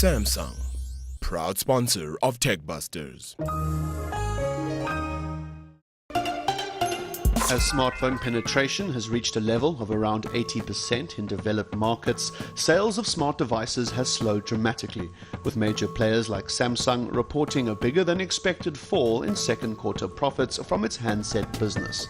Samsung, proud sponsor of TechBusters. As smartphone penetration has reached a level of around 80% in developed markets, sales of smart devices has slowed dramatically, with major players like Samsung reporting a bigger than expected fall in second quarter profits from its handset business.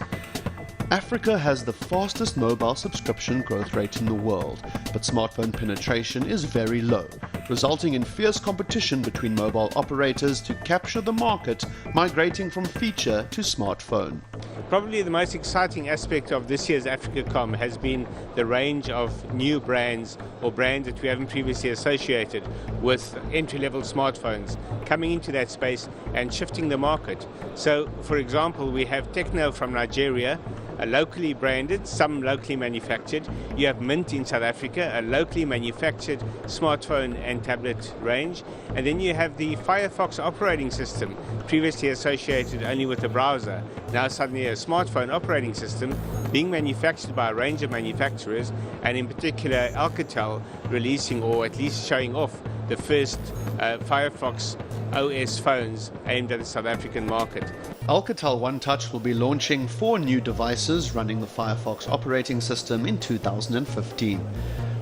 Africa has the fastest mobile subscription growth rate in the world, but smartphone penetration is very low, resulting in fierce competition between mobile operators to capture the market, migrating from feature to smartphone. Probably the most exciting aspect of this year's AfricaCom has been the range of new brands or brands that we haven't previously associated with entry-level smartphones coming into that space and shifting the market. So, for example, we have Techno from Nigeria, locally branded, some locally manufactured. You have Mint in South Africa, a locally manufactured smartphone and tablet range. And then you have the Firefox operating system, previously associated only with the browser, now suddenly a smartphone operating system being manufactured by a range of manufacturers, and in particular Alcatel releasing, or at least showing off, the first Firefox OS phones aimed at the South African market. Alcatel One Touch will be launching 4 new devices running the Firefox operating system in 2015.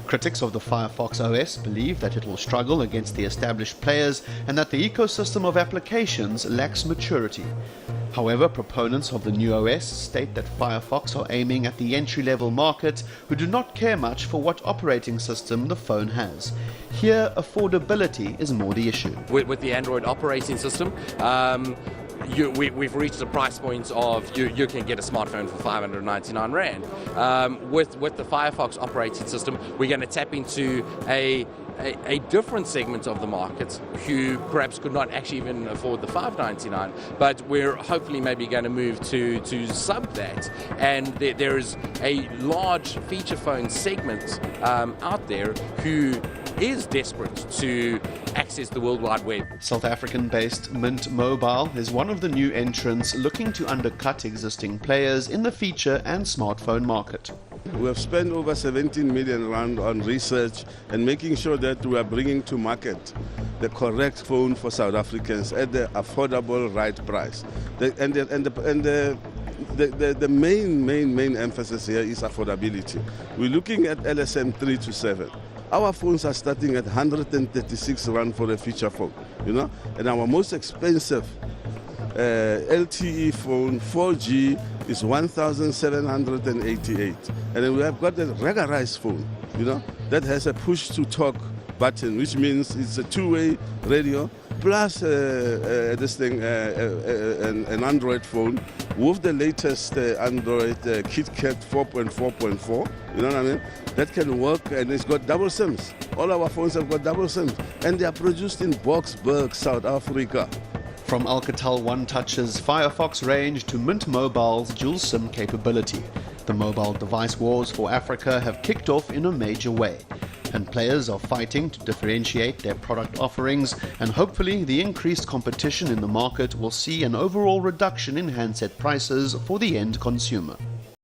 Critics of the Firefox OS believe that it will struggle against the established players and that the ecosystem of applications lacks maturity. However, proponents of the new OS state that Firefox are aiming at the entry-level market who do not care much for what operating system the phone has. Here, affordability is more the issue. With the Android operating system, we've reached the price point of you can get a smartphone for 599 Rand. With the Firefox operating system, we're going to tap into a different segment of the market who perhaps could not actually even afford the 599, but we're hopefully maybe going to move to sub that, and there is a large feature phone segment out there who is desperate to access the World Wide Web. South African-based Mint Mobile is one of the new entrants looking to undercut existing players in the feature and smartphone market. We have spent over 17 million rand on research and making sure that we are bringing to market the correct phone for South Africans at the affordable right price. The main emphasis here is affordability. We're looking at LSM 3 to 7. Our phones are starting at 136 Rand for a feature phone, and our most expensive LTE phone, 4G, is 1,788. And then we have got a regularized phone, that has a push-to-talk button, which means it's a two-way radio, plus an Android phone with the latest Android KitKat 4.4.4, you know what I mean? That can work, and it's got double SIMs. All our phones have got double SIMs, and they are produced in Boksburg, South Africa. From Alcatel One Touch's Firefox range to Mint Mobile's dual SIM capability, the mobile device wars for Africa have kicked off in a major way, and players are fighting to differentiate their product offerings, and hopefully the increased competition in the market will see an overall reduction in handset prices for the end consumer.